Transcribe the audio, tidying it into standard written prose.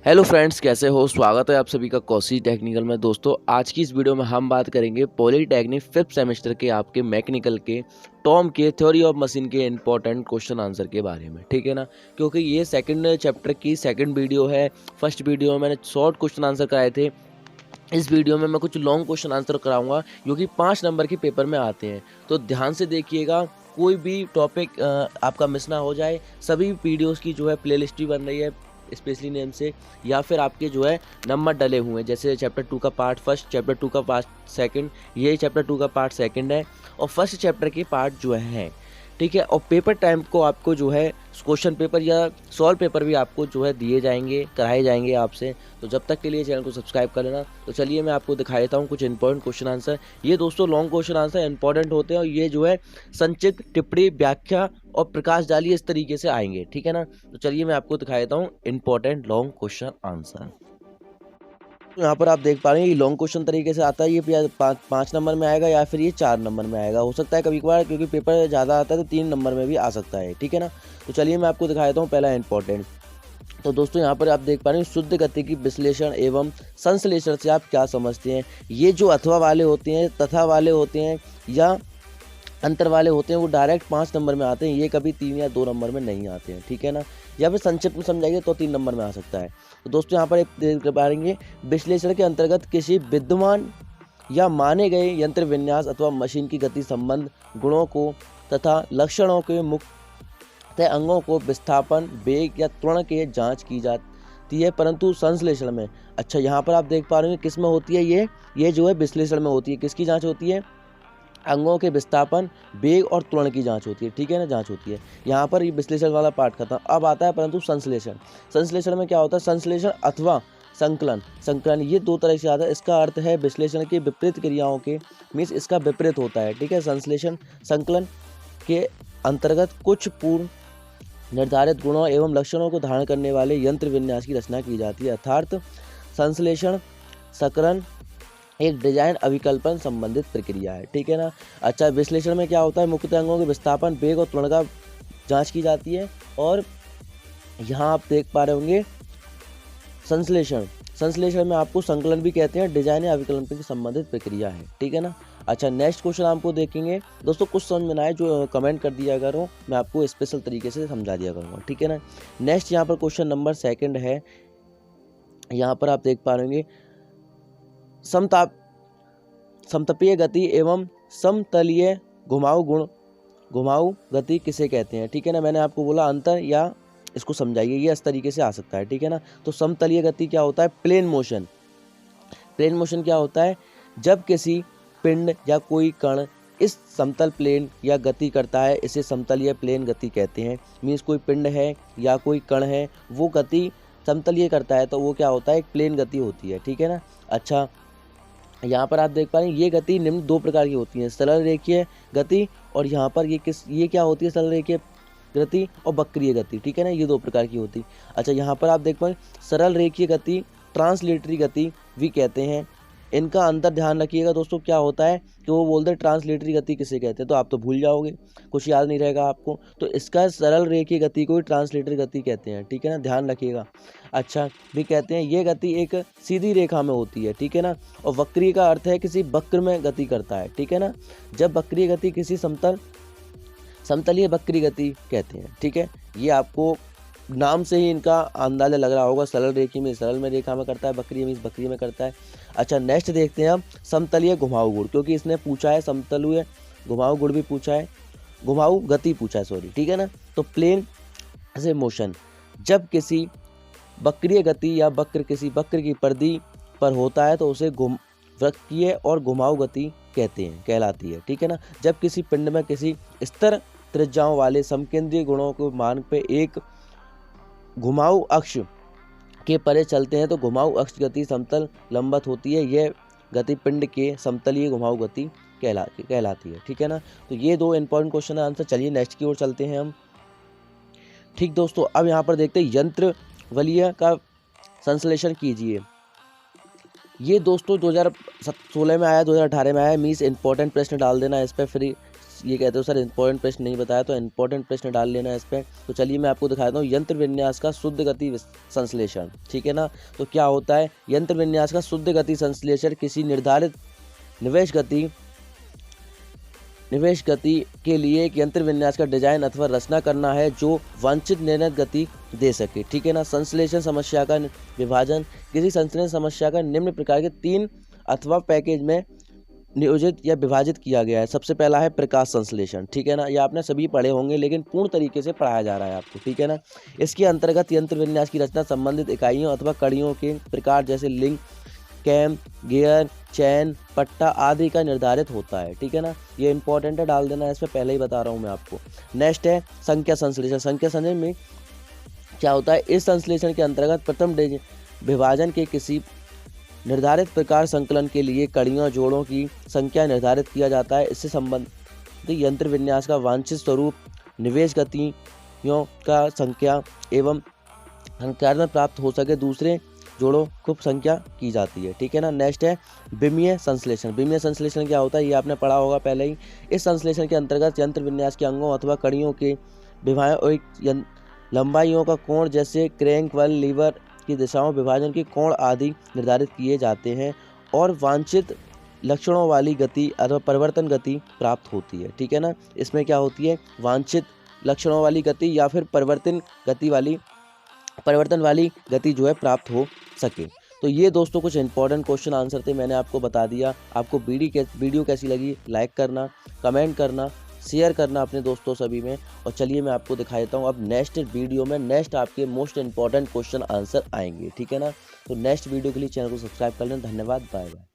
Hello friends, कैसे हो। स्वागत है आप सभी का कौशिक टेक्निकल में। दोस्तों, आज की इस वीडियो में हम बात करेंगे पॉलीटेक्निक फिफ्थ सेमेस्टर के आपके मैकेनिकल के टॉम के थ्योरी ऑफ मशीन के इंपॉर्टेंट क्वेश्चन आंसर के बारे में, ठीक है ना। क्योंकि ये सेकंड चैप्टर की सेकंड वीडियो है। फर्स्ट वीडियो में मैंने शॉर्ट क्वेश्चन आंसर कराए थे। इस वीडियो में मैं कुछ लॉन्ग क्वेश्चन आंसर कराऊंगा जो कि 5 नंबर के पेपर में आते हैं। तो ध्यान से देखिएगा, कोई भी टॉपिक आपका मिस ना हो जाए। सभी वीडियोस की जो है प्लेलिस्ट भी बन रही है स्पेशली नेम से, या फिर आपके जो है नंबर डले हुए हैं, जैसे चैप्टर 2 का पार्ट फर्स्ट, चैप्टर 2 का पार्ट सेकंड, ये चैप्टर 2 का पार्ट सेकंड है और फर्स्ट चैप्टर के पार्ट जो है, ठीक है। और पेपर टाइम को आपको जो है क्वेश्चन पेपर या सॉल्व पेपर भी आपको जो है दिए जाएंगे, कराए जाएंगे आपसे। तो जब तक के लिए चैनल को सब्सक्राइब कर लेना। तो चलिए मैं आपको दिखा देता हूँ कुछ इंपॉर्टेंट क्वेश्चन आंसर। ये दोस्तों लॉन्ग क्वेश्चन आंसर इंपॉर्टेंट होते हैं और ये जो है संक्षिप्त, टिप्पणी, व्याख्या और प्रकाश डाली इस तरीके से आएंगे, ठीक है ना। तो चलिए मैं आपको दिखा देता हूँ इंपॉर्टेंट लॉन्ग क्वेश्चन आंसर। तो यहाँ पर आप देख पा रहे हैं ये लॉन्ग क्वेश्चन तरीके से आता है। ये या 5 नंबर में आएगा या फिर ये 4 नंबर में आएगा। हो सकता है कभी कभार, क्योंकि पेपर ज़्यादा आता है तो 3 नंबर में भी आ सकता है, ठीक है ना। तो चलिए मैं आपको दिखा देता हूँ पहला इंपॉर्टेंट। तो दोस्तों यहाँ पर आप देख पा रहे हैं शुद्ध गति की विश्लेषण एवं संश्लेषण से आप क्या समझते हैं। ये जो अथवा वाले होते हैं, तथा वाले होते हैं या अंतर वाले होते हैं, वो डायरेक्ट 5 नंबर में आते हैं। ये कभी 3 या 2 नंबर में नहीं आते हैं, ठीक है ना। या फिर संक्षिप्त में समझाइए तो 3 नंबर में आ सकता है। तो दोस्तों यहाँ पर एक देख पाएंगे, विश्लेषण के अंतर्गत किसी विद्यमान या माने गए यंत्र विन्यास अथवा मशीन की गति संबंध, गुणों को तथा लक्षणों के मुख्य अंगों को विस्थापन, वेग या त्वरण के जांच की जाती है, परंतु संश्लेषण में। अच्छा, यहाँ पर आप देख पा रहे हैं किस में होती है ये जो है विश्लेषण में होती है। किसकी जांच होती है? अंगों के विस्थापन, वेग और त्वरण की जांच होती है, ठीक है ना, जांच होती है। यहाँ पर ये विश्लेषण वाला पार्ट खत्म। अब आता है परंतु संश्लेषण। संश्लेषण में क्या होता है? संश्लेषण अथवा संकलन ये 2 तरह से आता है। इसका अर्थ है विश्लेषण के विपरीत क्रियाओं के, मीन्स इसका विपरीत होता है, ठीक है। संश्लेषण संकलन के अंतर्गत कुछ पूर्व निर्धारित गुणों एवं लक्षणों को धारण करने वाले यंत्र विन्यास की रचना की जाती है। अर्थात संश्लेषण संकलन एक डिजाइन अभिकल्पन संबंधित प्रक्रिया है, ठीक है ना। अच्छा, विश्लेषण में क्या होता है? मुख्य अंगों के विस्थापन, वेग और त्वरण का जांच की जाती है। और यहाँ आप देख पा रहे होंगे संश्लेषण में आपको संकलन भी कहते हैं, डिजाइन या अभिकल्पन की संबंधित प्रक्रिया है, ठीक है ना। अच्छा, नेक्स्ट क्वेश्चन आपको देखेंगे। दोस्तों कुछ समझ में ना आए जो कमेंट कर दिया करो, मैं आपको स्पेशल तरीके से समझा दिया करूँगा, ठीक है ना। नेक्स्ट यहाँ पर क्वेश्चन नंबर 2 है। यहाँ पर आप देख पा रहे होंगे समतापीय गति एवं समतलीय घुमाऊ गति किसे कहते हैं, ठीक है ना। मैंने आपको बोला अंतर या इसको समझाइए, ये इस तरीके से आ सकता है, ठीक है ना। तो समतलीय गति क्या होता है? प्लेन मोशन क्या होता है? जब किसी पिंड या कोई कण इस समतल प्लेन या गति करता है, इसे समतलीय प्लेन गति कहते हैं। मीन्स कोई पिंड है या कोई कण है, वो गति समतलीय करता है तो वो क्या होता है? एक प्लेन गति होती है, ठीक है ना। अच्छा, यहाँ पर आप देख पा रहे हैं ये गति निम्न 2 प्रकार की होती है, सरल रेखीय गति और यहाँ पर ये क्या होती है? सरल रेखीय गति और वक्रीय गति, ठीक है ना। ये 2 प्रकार की होती। अच्छा, यहाँ पर आप देख पाए सरल रेखीय गति ट्रांसलेटरी गति भी कहते हैं। इनका अंतर ध्यान रखिएगा दोस्तों। क्या होता है कि वो बोलते हैं ट्रांसलेटरी गति किसे कहते हैं, तो आप तो भूल जाओगे, कुछ याद नहीं रहेगा आपको। तो इसका सरल रेखीय गति को ट्रांसलेटरी गति कहते हैं, ठीक है ना, ध्यान रखिएगा। अच्छा, भी कहते हैं ये गति एक सीधी रेखा में होती है, ठीक है ना। और वक्रीय का अर्थ है किसी वक्र में गति करता है, ठीक है ना। जब वक्रीय गति किसी समतलीय वक्रीय गति कहते हैं, ठीक है। ये आपको नाम से ही इनका अंदाजा लग रहा होगा। सरल रेखी में सरल में रेखा में करता है, वक्रीय में वक्रीय में करता है। अच्छा, नेक्स्ट देखते हैं हम समतलीय घुमाऊ गुण, क्योंकि इसने पूछा है समतलीय घुमाऊ गुण भी पूछा है, घुमाऊ गति पूछा है, सॉरी, ठीक है ना। तो प्लेन से मोशन जब किसी वक्रीय गति या वक्र किसी वक्र की परिधि पर होता है तो उसे वक्रीय और घुमाऊ गति कहलाती है, ठीक है ना। जब किसी पिंड में किसी स्थिर त्रिज्याओं वाले समकेंद्रीय गुणों को मान पे एक घुमाऊ अक्ष के परे चलते हैं तो घुमाऊ अक्ष गति समतल लंबवत होती है। यह गति पिंड के समतलीय घुमाऊ गति कहलाती है, ठीक है ना। तो ये 2 इंपॉर्टेंट क्वेश्चन है आंसर। चलिए नेक्स्ट की ओर चलते हैं हम। ठीक दोस्तों, अब यहाँ पर देखते हैं यंत्र वलीय का संश्लेषण कीजिए। ये दोस्तों 2016 में आया, 2018 में आया। मीन्स इंपॉर्टेंट प्रश्न डाल देना इस पर फ्री ये कहते हो सर इंपॉर्टेंट प्रश्न नहीं बताया, तो इंपॉर्टेंट प्रश्न डाल लेना इस पर। तो चलिए मैं आपको दिखाता हूँ यंत्र विन्यास का शुद्ध गति संश्लेषण, ठीक है ना। तो क्या होता है यंत्र विन्यास का शुद्ध गति संश्लेषण? किसी निर्धारित निवेश गति के लिए एक यंत्र विन्यास का डिजाइन अथवा रचना करना है जो वांछित निर्णय गति दे सके, ठीक है ना। संश्लेषण समस्या का विभाजन: किसी संश्लेषण समस्या का निम्न प्रकार के 3 अथवा पैकेज में नियोजित या विभाजित किया गया है। सबसे पहला है प्रकाश संश्लेषण, ठीक है ना। ये आपने सभी पढ़े होंगे लेकिन पूर्ण तरीके से पढ़ाया जा रहा है आपको, ठीक है ना। इसके अंतर्गत यंत्र विन्यास की रचना संबंधित इकाइयों अथवा कड़ियों के प्रकार जैसे लिंक, कैम, गियर, चैन, पट्टा आदि का निर्धारित होता है, ठीक है ना। ये इंपॉर्टेंट है, डाल देना है, इसमें पहले ही बता रहा हूँ मैं आपको। नेक्स्ट है संख्या संश्लेषण। संख्या संश्लेषण में क्या होता है? इस संश्लेषण के अंतर्गत प्रथम विभाजन के किसी निर्धारित प्रकार संकलन के लिए कड़ियों जोड़ों की संख्या निर्धारित किया जाता है। इससे संबंधित यंत्र विन्यास का वांछित स्वरूप निवेश गतियों का संख्या एवं संख्या प्राप्त हो सके दूसरे जोड़ों को संख्या की जाती है, ठीक है ना। नेक्स्ट है विमीय संश्लेषण। विमीय संश्लेषण क्या होता है? ये आपने पढ़ा होगा पहले ही। इस संश्लेषण के अंतर्गत यंत्र विन्यास के अंगों अथवा कड़ियों के विभाजन और लंबाइयों का कोण जैसे क्रैंक बल, लीवर की दिशाओं, विभाजन के कोण आदि निर्धारित किए जाते हैं और वांछित लक्षणों वाली गति अथवा परिवर्तन गति प्राप्त होती है, ठीक है ना। इसमें क्या होती है? वांछित लक्षणों वाली गति या फिर परिवर्तन वाली गति जो है प्राप्त हो सके। तो ये दोस्तों कुछ इंपॉर्टेंट क्वेश्चन आंसर थे, मैंने आपको बता दिया। आपको वीडियो कैसी लगी लाइक करना, कमेंट करना, शेयर करना अपने दोस्तों सभी में। और चलिए मैं आपको दिखा देता हूँ अब नेक्स्ट वीडियो में नेक्स्ट आपके मोस्ट इंपॉर्टेंट क्वेश्चन आंसर आएंगे, ठीक है ना। तो नेक्स्ट वीडियो के लिए चैनल को सब्सक्राइब कर लें। धन्यवाद, बाय बाय।